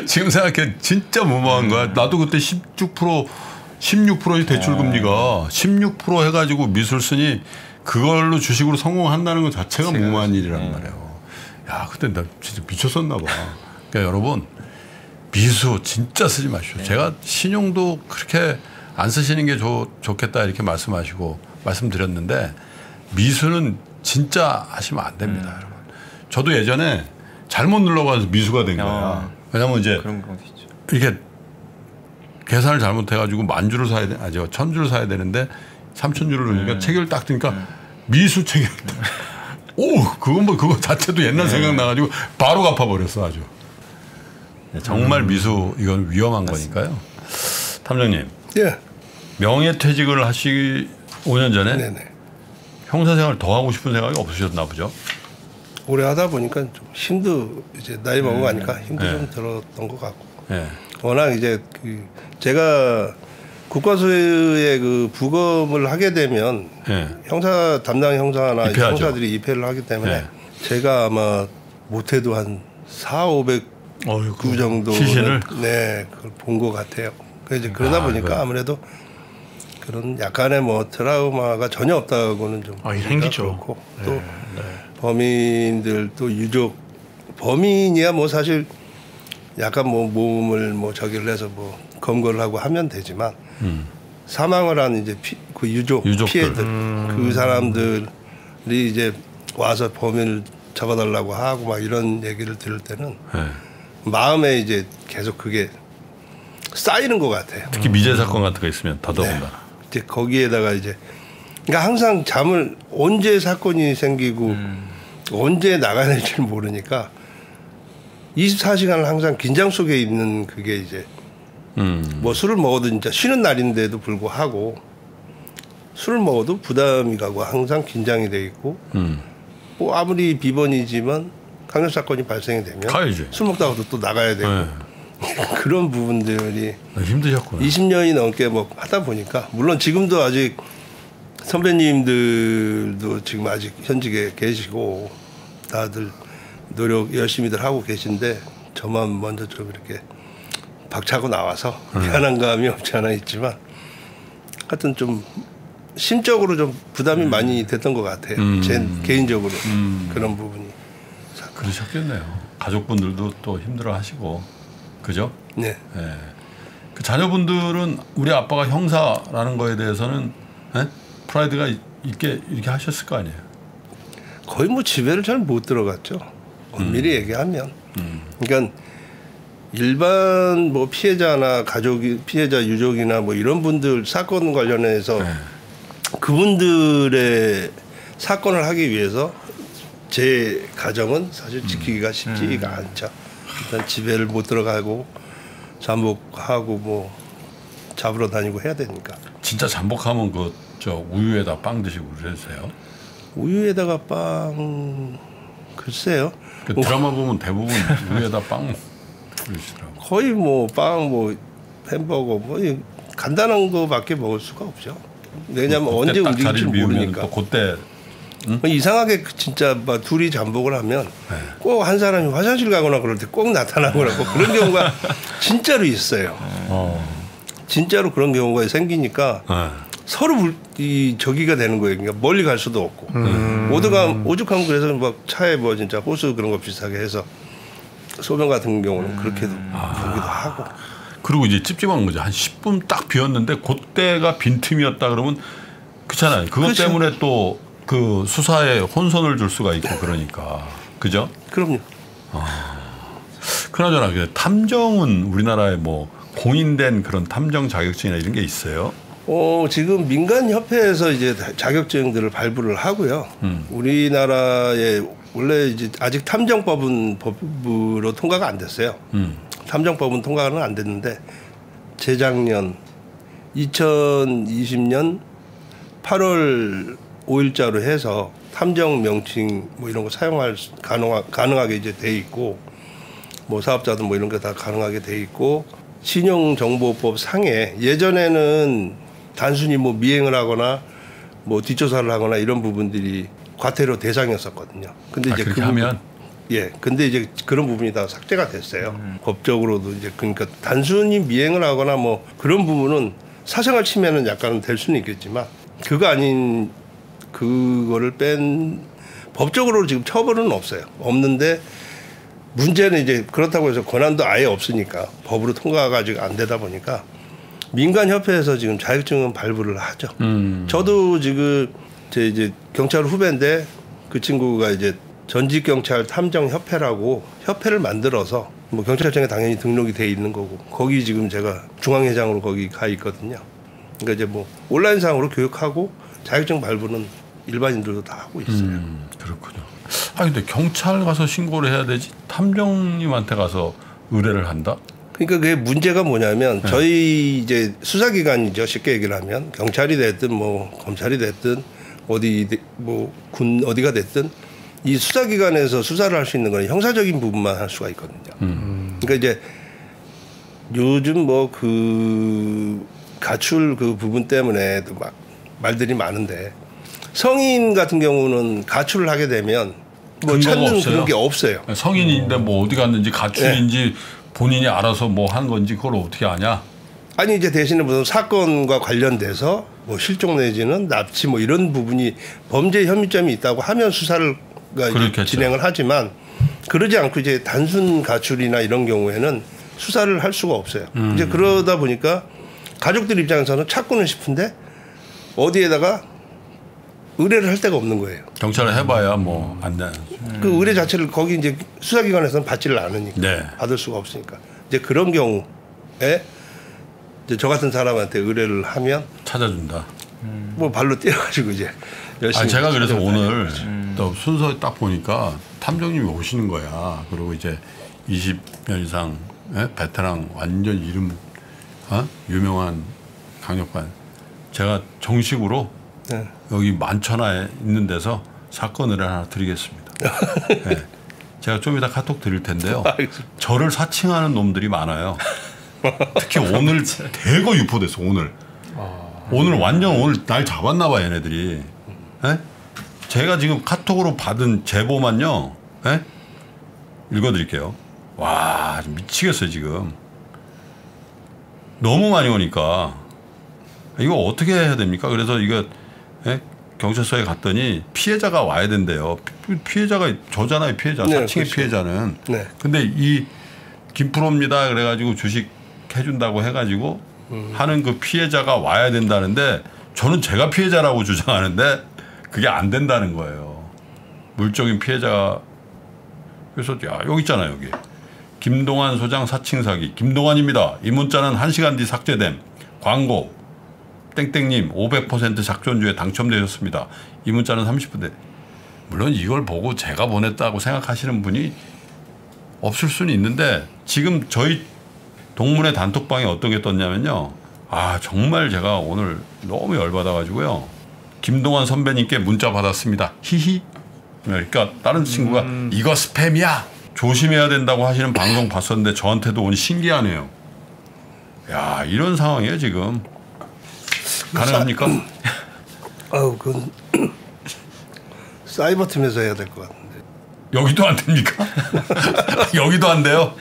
지금 생각해 진짜 무모한 거야. 나도 그때 16% 16%의 대출 금리가 16% 해가지고 미술 쓰니 그걸로 주식으로 성공한다는 것 자체가 무모한 일이란 말이에요. 야, 그때 나 진짜 미쳤었나 봐. 그러니까 여러분 미수 진짜 쓰지 마십시오. 제가 신용도 그렇게 안 쓰시는 게 좋겠다 이렇게 말씀드렸는데 미수는 진짜 하시면 안 됩니다, 여러분. 저도 예전에 잘못 눌러가서 미수가 된 거야. 왜냐면 이제 그런 경우도 있죠. 이렇게 계산을 잘못해가지고 10,000주를 사야 돼, 1,000주를 사야 되는데 3,000주를 넣으니까 체결 딱 뜨니까 미수 체결. 오, 그건 뭐 그거 자체도 옛날 생각나가지고 바로 갚아버렸어 아주. 정말 미수 이건 위험한 거니까요. 탐정님. 예. 명예퇴직을 하시기 5년 전에 네네. 형사생활 더 하고 싶은 생각이 없으셨나 보죠? 오래 하다 보니까 좀 힘도 이제 나이 먹은 거 아니까 힘도 좀 들었던 것 같고. 네. 워낙 이제 제가 국과수의 그 부검을 하게 되면 형사 담당 형사나 입회하죠. 형사들이 입회를 하기 때문에 제가 아마 못해도 한 400-500구 정도 시신을 그걸 본 것 같아요. 그래서 이제 그러다 보니까 아무래도 그런 약간의 뭐 트라우마가 전혀 없다고는 좀 생기죠. 그렇고 또 범인들 또 유족 범인이야 뭐 사실 약간 뭐 몸을 뭐 저기를 해서 뭐 검거를 하고 하면 되지만 사망을 한 이제 그 유족들. 피해들 그 사람들이 이제 와서 범인을 잡아달라고 하고 막 이런 얘기를 들을 때는 마음에 이제 계속 그게 쌓이는 것 같아요. 특히 미제 사건 같은 거 있으면 더더군다나. 이제 거기에다가 이제 그러니까 항상 잠을 언제 사건이 생기고 언제 나가야 될지 모르니까 24시간을 항상 긴장 속에 있는 그게 이제 뭐 술을 먹어도 진짜 쉬는 날인데도 불구하고 술을 먹어도 부담이 가고 항상 긴장이 돼 있고 뭐 아무리 비번이지만 강력 사건이 발생이 되면 가야지. 술 먹다가도 또 나가야 되고 그런 부분들이 힘드셨구나. 20년이 넘게 뭐 하다 보니까 물론 지금도 아직 선배님들도 지금 아직 현직에 계시고 다들 노력 열심히들 하고 계신데 저만 먼저 좀 이렇게 박차고 나와서 미안한 감이 없지 않아 있지만 하여튼 좀 심적으로 좀 부담이 많이 됐던 것 같아요. 제 개인적으로 그런 부분이. 그러셨겠네요. 가족분들도 또 힘들어하시고 그죠? 네. 네. 그 자녀분들은 우리 아빠가 형사라는 거에 대해서는 프라이드가 있게 이렇게 하셨을 거 아니에요? 거의 뭐 집에를 잘 못 들어갔죠. 엄밀히 얘기하면. 그러니까 일반 뭐 피해자나 피해자 유족이나 뭐 이런 분들 사건 관련해서 그분들의 사건을 하기 위해서 제 가정은 사실 지키기가 쉽지가 않죠. 일단 집에를 못 들어가고 잠복하고 뭐 잡으러 다니고 해야 되니까. 진짜 잠복하면 그 저 우유에다 빵 드시고 그러세요? 우유에다가 빵 글쎄요. 그 드라마 보면 대부분 우유에다 빵 드시더라고. 거의 뭐 빵 뭐 햄버거 뭐 간단한 거밖에 먹을 수가 없죠. 왜냐하면 언제 움직일지 모르니까. 또 그때 이상하게 진짜 막 둘이 잠복을 하면 꼭 한 사람이 화장실 가거나 그럴 때 꼭 나타나고 그런 경우가 진짜로 있어요. 진짜로 그런 경우가 생기니까 서로 저기가 되는 거예요. 그러니까 멀리 갈 수도 없고 오죽하면 그래서 막 차에 뭐 진짜 호수 그런 거 비슷하게 해서 소변 같은 경우는 그렇게도 보기도 하고. 그리고 이제 찝찝한 거죠. 한 10분 딱 비었는데 그때가 빈틈이었다 그러면 그렇잖아요. 그것 그렇죠. 때문에 또 그 수사에 혼선을 줄 수가 있고 그러니까 그죠? 그럼요. 그나저나 탐정은 우리나라에 뭐 공인된 그런 탐정 자격증이나 이런 게 있어요? 지금 민간협회에서 이제 자격증들을 발부를 하고요. 우리나라에 원래 이제 아직 탐정법은 법으로 통과가 안 됐어요. 탐정법은 통과는 안 됐는데 재작년 2020년 8월 5일자로 해서 탐정 명칭 뭐 이런 거 사용할 가능하게 이제 돼 있고 뭐 사업자들 뭐 이런 게 다 가능하게 돼 있고 신용정보법 상에 예전에는 단순히 뭐 미행을 하거나 뭐 뒷조사를 하거나 이런 부분들이 과태료 대상이었었거든요. 근데 이제 그렇게 하면 근데 이제 그런 부분이 다 삭제가 됐어요. 법적으로도 이제 그러니까 단순히 미행을 하거나 뭐 그런 부분은 사생활 침해는 약간은 될 수는 있겠지만 그거 아닌 그거를 뺀 법적으로 지금 처벌은 없어요. 없는데 문제는 이제 그렇다고 해서 권한도 아예 없으니까 법으로 통과가 아직 안 되다 보니까 민간협회에서 지금 자격증은 발부를 하죠. 저도 지금 제 이제 경찰 후배인데 그 친구가 이제 전직 경찰 탐정 협회라고 협회를 만들어서 뭐 경찰청에 당연히 등록이 돼 있는 거고 거기 지금 제가 중앙회장으로 거기 가 있거든요. 그러니까 이제 뭐 온라인상으로 교육하고 자격증 발부는 일반인들도 다 하고 있어요. 그렇군요. 아 근데 경찰 가서 신고를 해야 되지 탐정님한테 가서 의뢰를 한다? 그러니까 그게 문제가 뭐냐면 저희 이제 수사기관이죠. 쉽게 얘기를 하면 경찰이 됐든 뭐 검찰이 됐든 어디 뭐 군 어디가 됐든 이 수사기관에서 수사를 할 수 있는 건 형사적인 부분만 할 수가 있거든요. 그러니까 이제 요즘 뭐 그 가출 그 부분 때문에도 막 말들이 많은데 성인 같은 경우는 가출을 하게 되면 뭐 찾는 없어요? 그런 게 없어요. 성인인데 뭐 어디 갔는지 가출인지 본인이 알아서 뭐 한 건지 그걸 어떻게 아냐? 아니 이제 대신에 무슨 사건과 관련돼서 뭐 실종 내지는 납치 뭐 이런 부분이 범죄 혐의점이 있다고 하면 수사를 진행을 하지만 그러지 않고 이제 단순 가출이나 이런 경우에는 수사를 할 수가 없어요. 이제 그러다 보니까 가족들 입장에서는 찾고는 싶은데 어디에다가 의뢰를 할 데가 없는 거예요. 경찰을 해봐야 뭐 안 돼. 그 의뢰 자체를 거기 이제 수사기관에서는 받지를 않으니까 네. 받을 수가 없으니까 이제 그런 경우에 이제 저 같은 사람한테 의뢰를 하면 찾아준다. 뭐 발로 뛰어가지고 이제 열심히. 제가 그래서 오늘 또 순서 딱 보니까 탐정님이 오시는 거야. 그리고 이제 20년 이상 베테랑 완전 이름 유명한 강력반. 제가 정식으로 네. 여기 만천하에 있는 데서 사건을 하나 드리겠습니다. 네. 제가 좀 이따 카톡 드릴 텐데요. 저를 사칭하는 놈들이 많아요. 특히 오늘 대거 유포됐어. 오늘 완전 오늘 날 잡았나 봐 얘네들이. 네? 제가 지금 카톡으로 받은 제보만요. 네? 읽어드릴게요. 와 미치겠어요 지금. 너무 많이 오니까 이거 어떻게 해야 됩니까? 그래서 이거 경찰서에 갔더니 피해자가 와야 된대요. 피해자가 저잖아요. 피해자. 네, 사칭의 그렇죠. 피해자는. 네. 근데 이 김프로입니다. 그래가지고 주식 해준다고 해가지고 하는 그 피해자가 와야 된다는데 저는 제가 피해자라고 주장하는데 그게 안 된다는 거예요. 물적인 피해자가. 그래서 여기 있잖아요. 여기. 김동완 소장 사칭 사기. 김동완입니다. 이 문자는 1시간 뒤 삭제됨. 광고. 땡땡님 500% 작전주에 당첨되셨습니다. 이 문자는 30분 뒤. 물론 이걸 보고 제가 보냈다고 생각하시는 분이 없을 수는 있는데 지금 저희 동문회 단톡방에 어떤 게 떴냐면요. 정말 제가 오늘 너무 열받아가지고요. 김동완 선배님께 문자 받았습니다. 히히. 그러니까 다른 친구가 이거 스팸이야. 조심해야 된다고 하시는 방송 봤었는데 저한테도 오니 신기하네요. 야 이런 상황이에요 지금. 가능합니까? 그건 사이버 팀에서 해야 될 것 같은데. 여기도 안 됩니까? 여기도 안 돼요?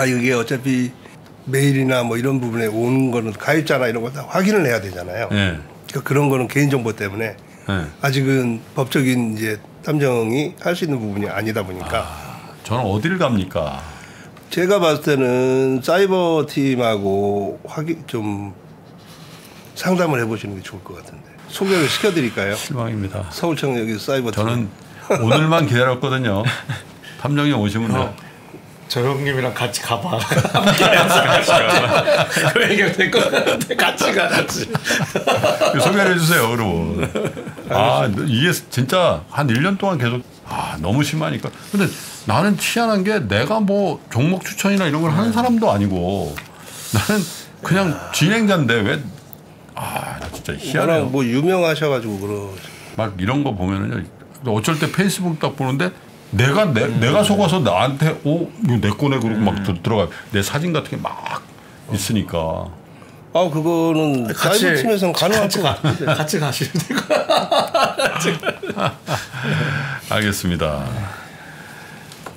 이게 어차피 메일이나 뭐 이런 부분에 오는 거는 가입자나 이런 거 다 확인을 해야 되잖아요. 네. 그러니까 그런 거는 개인정보 때문에 아직은 법적인 이제 탐정이 할 수 있는 부분이 아니다 보니까. 저는 어디를 갑니까? 제가 봤을 때는 사이버 팀하고 좀 상담을 해보시는 게 좋을 것 같은데. 소개를 시켜드릴까요? 실망입니다. 서울청력의 사이버 팀. 저는 오늘만 기다렸거든요. 탐정이 오시면 돼요. 저 형님이랑 같이 가봐. 함께 가봐. 그 얘기가 될 것 같은데 같이 가야지. 소개를 해주세요, 여러분. 이게 진짜 한 1년 동안 계속 너무 심하니까. 근데 나는 희한한 게 내가 뭐 종목 추천이나 이런 걸 하는 사람도 아니고 나는 그냥 진행자인데 왜 진짜 희한해요. 뭐 유명하셔가지고 막 이런 거 보면은요. 어쩔 때 페이스북 딱 보는데 내가 속아서 나한테 이거 내 거네 그러고 막 들어가요. 내 사진 같은 게 막 있으니까. 그거는 사이버 팀에서는 가능할 것 같은데. 같이 가시면 될 것 같아요. 알겠습니다.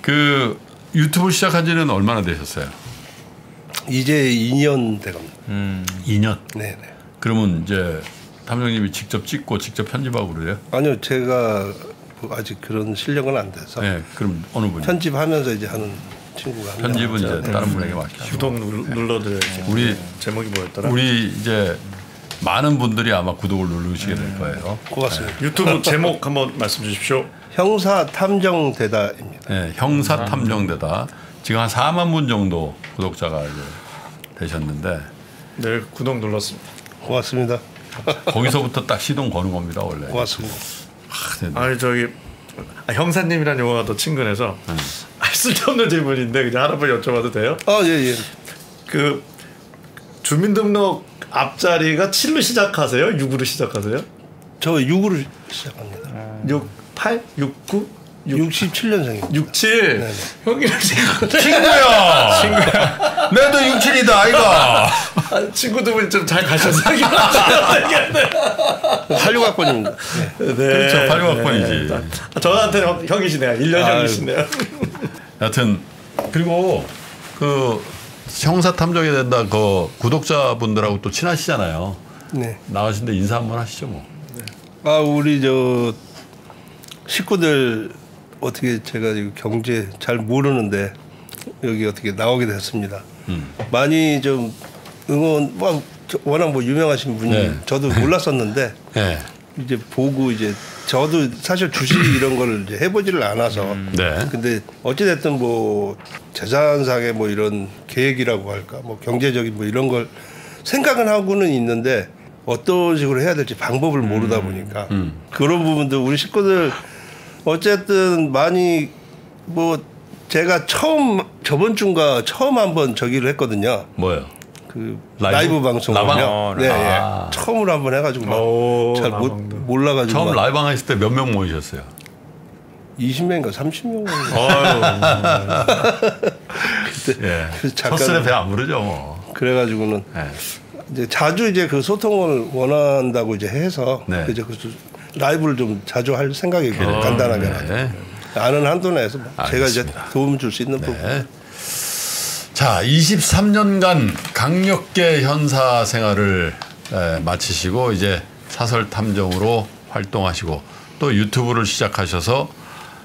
그 유튜브 시작한 지는 얼마나 되셨어요? 이제 2년 돼갑니다. 2년. 네네. 그러면 이제 탐정님이 직접 찍고 직접 편집하고 그래요? 아니요, 제가 아직 그런 실력은 안 돼서. 네, 그럼 어느 분이? 편집하면서 이제 하는 친구가 한 편집은 명. 이제 다른 분에게 맡기고. 구독 눌러드려야지. 우리 제목이 뭐였더라? 우리 이제 많은 분들이 아마 구독을 누르시게 될 거예요. 고맙습니다. 유튜브 제목 한번 말씀 주십시오. 형사 탐정대다입니다. 네, 형사 탐정대다. 지금 한 4만 분 정도 구독자가 이제 되셨는데. 네, 구독 눌렀습니다. 고맙습니다. 거기서부터 딱 시동 거는 겁니다, 원래. 고맙습니다. 아니 저기 형사님이란 용어가 더 친근해서 쓸데없는 질문인데 그냥 하나 여쭤봐도 돼요? 예. 그 주민등록 앞자리가 7로 시작하세요? 6으로 시작하세요? 저 6으로 시작합니다. 6, 8, 6, 9? 67년생입니다. 67. 네네. 형이랑 친구야! 내도 67이다, 아이가! 친구들은 좀 잘 가셔서 86학번입니다. 네. 그렇죠, 86학번이지. 네. 저한테는 형이시네요. 1년 형이시네요. 여튼, 그리고 그 형사 탐정이 된다 그 구독자분들하고 또 친하시잖아요. 네. 나가신데 인사 한번 하시죠, 뭐. 우리 저 식구들 어떻게 제가 경제 잘 모르는데 여기 어떻게 나오게 됐습니다. 많이 좀 응원 워낙 뭐 유명하신 분이 네. 저도 몰랐었는데 네. 이제 보고 이제 저도 사실 주식 이런 걸 이제 해보지를 않아서 네. 근데 어찌 됐든 뭐 재산상의 뭐 이런 계획이라고 할까 뭐 경제적인 뭐 이런 걸 생각은 하고는 있는데 어떤 식으로 해야 될지 방법을 모르다 보니까 그런 부분도 우리 식구들 어쨌든 많이 뭐 제가 저번 주인가 처음 한번 저기를 했거든요. 뭐요? 그 라이브? 라이브 방송을요. 라방? 네, 아. 처음으로 한번 해가지고 오, 잘 라방도. 몰라가지고 처음 막 라이브 했을 때 몇 명 모이셨어요? 20명인가 30명. 예. 그래서 잠깐- 첫술에 배 안 부르죠, 뭐. 그래가지고는 예. 이제 자주 이제 그 소통을 원한다고 이제 해서 네. 이제 그 라이브를 좀 자주 할 생각이고 간단하게 네. 아는 한도 내에서 뭐 제가 이제 알겠습니다. 도움 줄 수 있는 부분. 네. 자, 23년간 강력계 현사 생활을 마치시고 이제 사설 탐정으로 활동하시고 또 유튜브를 시작하셔서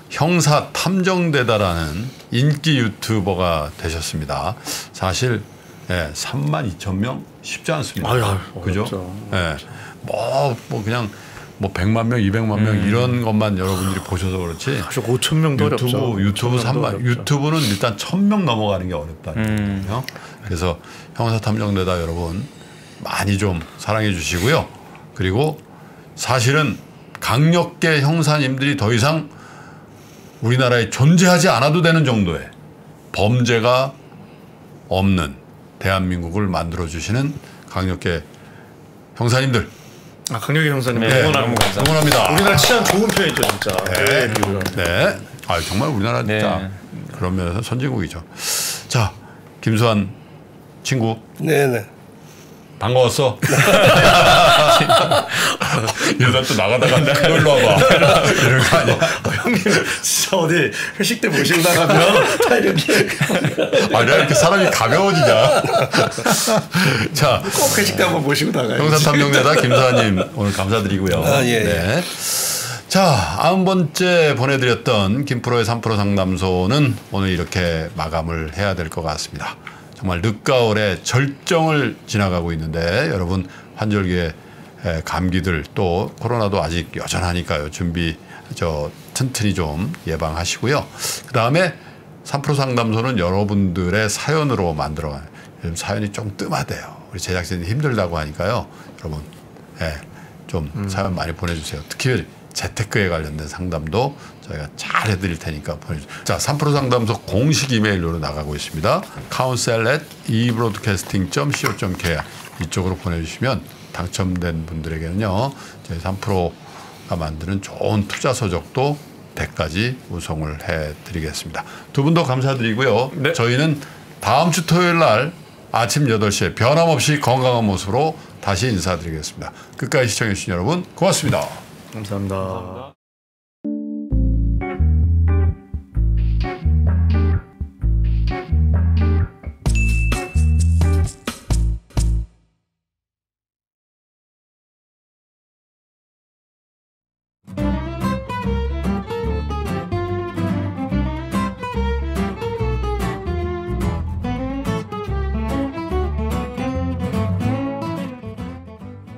형사 탐정대다라는 인기 유튜버가 되셨습니다. 사실 32,000명 쉽지 않습니다. 아유, 그죠? 어렵죠. 뭐 그냥 뭐 100만 명, 200만 명 이런 것만 여러분들이 보셔서 그렇지. 5천 명도 어렵죠. 유튜브 5,000 명도 3만 어렵죠. 유튜브는 일단 1,000명 넘어가는 게 어렵다는 거예요. 그래서 형사 탐정대다 여러분 많이 좀 사랑해 주시고요. 그리고 사실은 강력계 형사님들이 더 이상 우리나라에 존재하지 않아도 되는 정도의 범죄가 없는 대한민국을 만들어 주시는 강력계 형사님들 강력의 형사님 네, 응원합니다. 응원합니다. 우리나라 치안 좋은 편이죠, 진짜. 네. 비교가. 네. 정말 우리나라 진짜 네. 그런 면에서 선진국이죠. 자, 김수환 친구 네네. 반가웠어. 이러다 또 나가다가 놀러 와봐. 이런 거 아니야. 형님 진짜 어디 회식 때 모시고 나가면 다 이렇게 내가 이렇게 사람이 가벼워지냐. 자, 꼭 회식 때 한번 모시고 나가요. 형사탐정대다 김수환님 오늘 감사드리고요. 예. 네. 자, 90번째 보내드렸던 김프로의 3프로 상담소는 오늘 이렇게 마감을 해야 될 것 같습니다. 정말 늦가을의 절정을 지나가고 있는데 여러분 환절기에 감기들 또 코로나도 아직 여전하니까요. 준비 튼튼히 좀 예방하시고요. 그다음에 3프로 상담소는 여러분들의 사연으로 만들어가요. 요즘 사연이 좀 뜸하대요. 우리 제작진이 힘들다고 하니까요. 여러분 좀 사연 많이 보내주세요. 특히 재테크에 관련된 상담도 저희가 잘 해드릴 테니까 보내주세요. 자, 3프로 상담소 공식 이메일로 나가고 있습니다. counsel@ebroadcasting.co.kr 이쪽으로 보내주시면 당첨된 분들에게는요. 저희 3프로가 만드는 좋은 투자 서적도 100가지 우송을 해드리겠습니다. 두 분도 감사드리고요. 네. 저희는 다음 주 토요일 날 아침 8시에 변함없이 건강한 모습으로 다시 인사드리겠습니다. 끝까지 시청해주신 여러분 고맙습니다. 감사합니다.